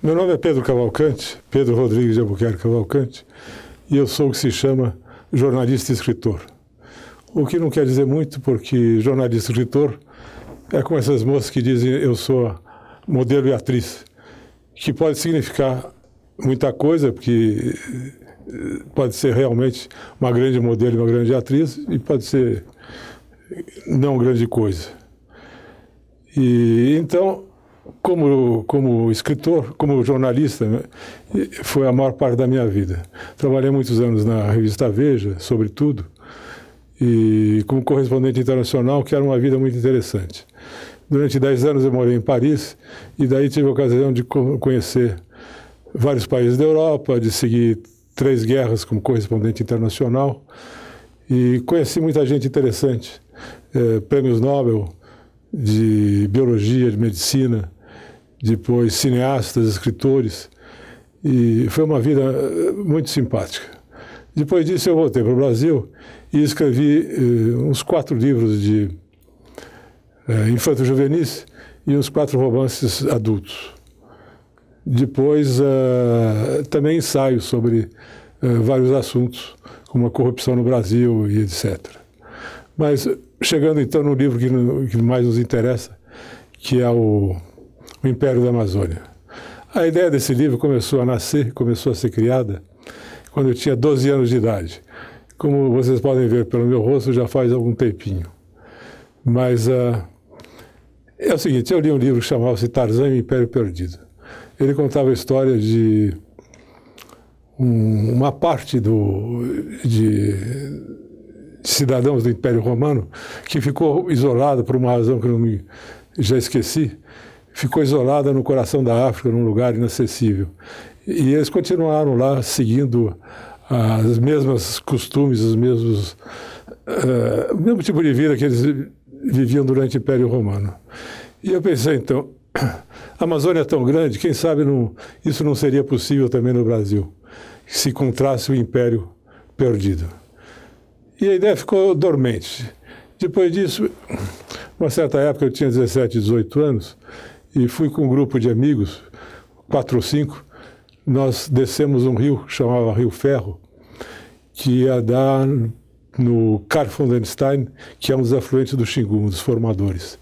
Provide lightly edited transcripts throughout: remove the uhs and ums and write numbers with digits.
Meu nome é Pedro Cavalcante, Pedro Rodrigues de Albuquerque Cavalcante, e eu sou o que se chama jornalista e escritor. O que não quer dizer muito, porque jornalista e escritor é como essas moças que dizem eu sou modelo e atriz, que pode significar muita coisa, porque pode ser realmente uma grande modelo e uma grande atriz, e pode ser não grande coisa. E então, como escritor, como jornalista, né, foi a maior parte da minha vida. Trabalhei muitos anos na revista Veja, sobretudo, e como correspondente internacional, que era uma vida muito interessante. Durante 10 anos eu morei em Paris, e daí tive a ocasião de conhecer vários países da Europa, de seguir 3 guerras como correspondente internacional, e conheci muita gente interessante, prêmios Nobel de biologia, de medicina, depois cineastas, escritores, e foi uma vida muito simpática. Depois disso eu voltei para o Brasil e escrevi uns 4 livros de infanto-juvenis e uns 4 romances adultos. Depois também ensaios sobre vários assuntos, como a corrupção no Brasil e etc. Mas chegando então no livro que mais nos interessa, que é o Império da Amazônia. A ideia desse livro começou a nascer, começou a ser criada quando eu tinha 12 anos de idade. Como vocês podem ver pelo meu rosto, já faz algum tempinho. Mas é o seguinte, eu li um livro que chamava-se Tarzan e o Império Perdido. Ele contava a história de uma parte de cidadãos do Império Romano que ficou isolada por uma razão que eu já esqueci, ficou isolada no coração da África, num lugar inacessível. E eles continuaram lá seguindo as mesmas costumes, o mesmo tipo de vida que eles viviam durante o Império Romano. E eu pensei, então, a Amazônia é tão grande, quem sabe isso não seria possível também no Brasil, se encontrasse o Império perdido. E a ideia ficou dormente. Depois disso, uma certa época, eu tinha 17, 18 anos, e fui com um grupo de amigos, 4 ou 5, nós descemos um rio que chamava Rio Ferro, que ia dar no Carfundenstein, que é um dos afluentes do Xingu, um dos formadores.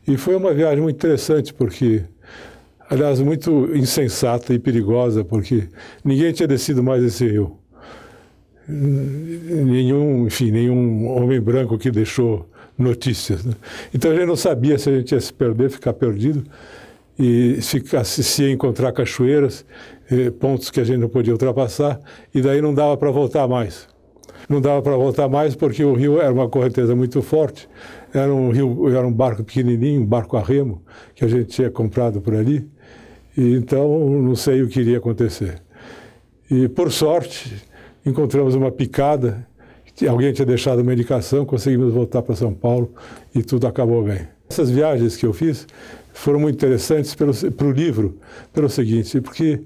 E foi uma viagem muito interessante, porque, aliás, muito insensata e perigosa, porque ninguém tinha descido mais esse rio. Nenhum homem branco que deixou notícias, né? Então a gente não sabia se a gente ia se perder, ficar perdido, e se ia encontrar cachoeiras, pontos que a gente não podia ultrapassar, e daí não dava para voltar mais. Não dava para voltar mais porque o rio era uma correnteza muito forte, era um barco pequenininho, um barco a remo, que a gente tinha comprado por ali, e então não sei o que iria acontecer. E por sorte, encontramos uma picada, alguém tinha deixado uma indicação, conseguimos voltar para São Paulo e tudo acabou bem. Essas viagens que eu fiz foram muito interessantes para o livro, pelo seguinte, porque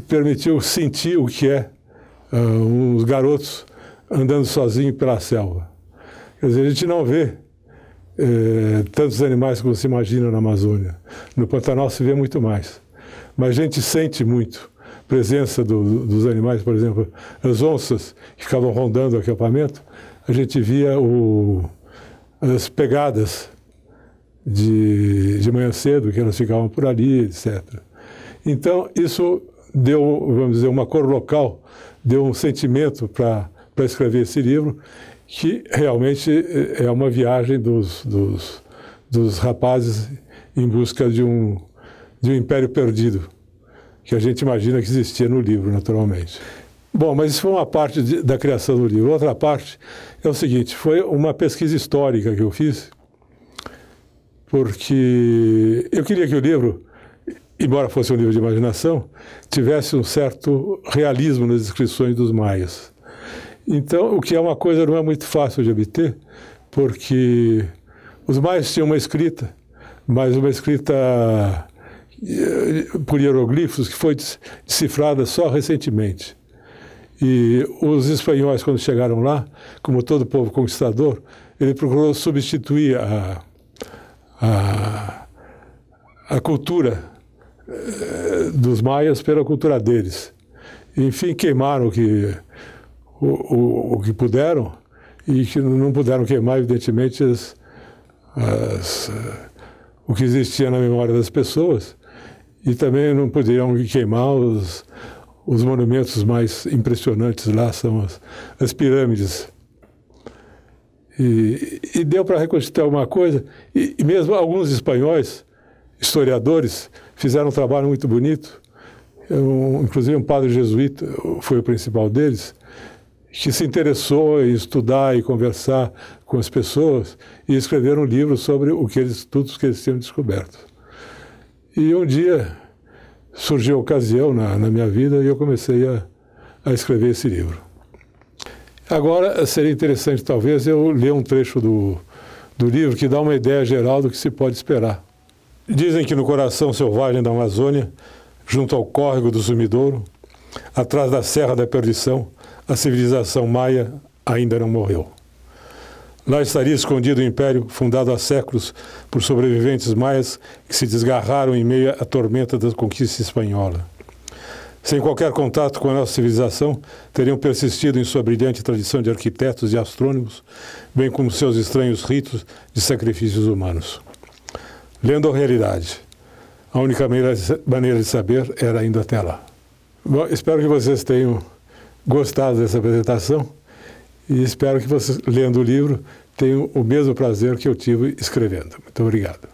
permitiu sentir o que é uns garotos andando sozinhos pela selva. Quer dizer, a gente não vê tantos animais como se imagina na Amazônia. No Pantanal se vê muito mais. Mas a gente sente muito a presença dos animais, por exemplo, as onças que ficavam rondando o acampamento, a gente via as pegadas de manhã cedo, que elas ficavam por ali, etc. Então, isso deu, vamos dizer, uma cor local, deu um sentimento para escrever esse livro, que realmente é uma viagem dos rapazes em busca de um império perdido, que a gente imagina que existia no livro, naturalmente. Bom, mas isso foi uma parte da criação do livro. Outra parte é o seguinte, foi uma pesquisa histórica que eu fiz, porque eu queria que o livro, embora fosse um livro de imaginação, tivesse um certo realismo nas descrições dos maias. Então, o que é uma coisa não é muito fácil de obter, porque os maias tinham uma escrita, mas uma escrita por hieroglifos que foi decifrada só recentemente. E os espanhóis, quando chegaram lá, como todo povo conquistador, ele procurou substituir a cultura dos maias pela cultura deles. Enfim, queimaram o que puderam, e que não puderam queimar, evidentemente, o que existia na memória das pessoas, e também não poderiam queimar os monumentos mais impressionantes lá, são as pirâmides. E deu para reconstituir alguma coisa, e mesmo alguns espanhóis, historiadores, fizeram um trabalho muito bonito. Inclusive um padre jesuíta foi o principal deles, que se interessou em estudar e conversar com as pessoas e escreveram um livro sobre tudo que eles tinham descoberto. E um dia surgiu a ocasião na minha vida e eu comecei a escrever esse livro. Agora seria interessante talvez eu ler um trecho do livro que dá uma ideia geral do que se pode esperar. Dizem que no coração selvagem da Amazônia, junto ao córrego do Sumidouro, atrás da Serra da Perdição, a civilização maia ainda não morreu. Lá estaria escondido o império fundado há séculos por sobreviventes maias que se desgarraram em meio à tormenta da conquista espanhola. Sem qualquer contato com a nossa civilização, teriam persistido em sua brilhante tradição de arquitetos e astrônomos, bem como seus estranhos ritos de sacrifícios humanos. Lendo a realidade, a única maneira de saber era indo até lá. Bom, espero que vocês tenham gostado dessa apresentação e espero que vocês, lendo o livro, tenham o mesmo prazer que eu tive escrevendo. Muito obrigado.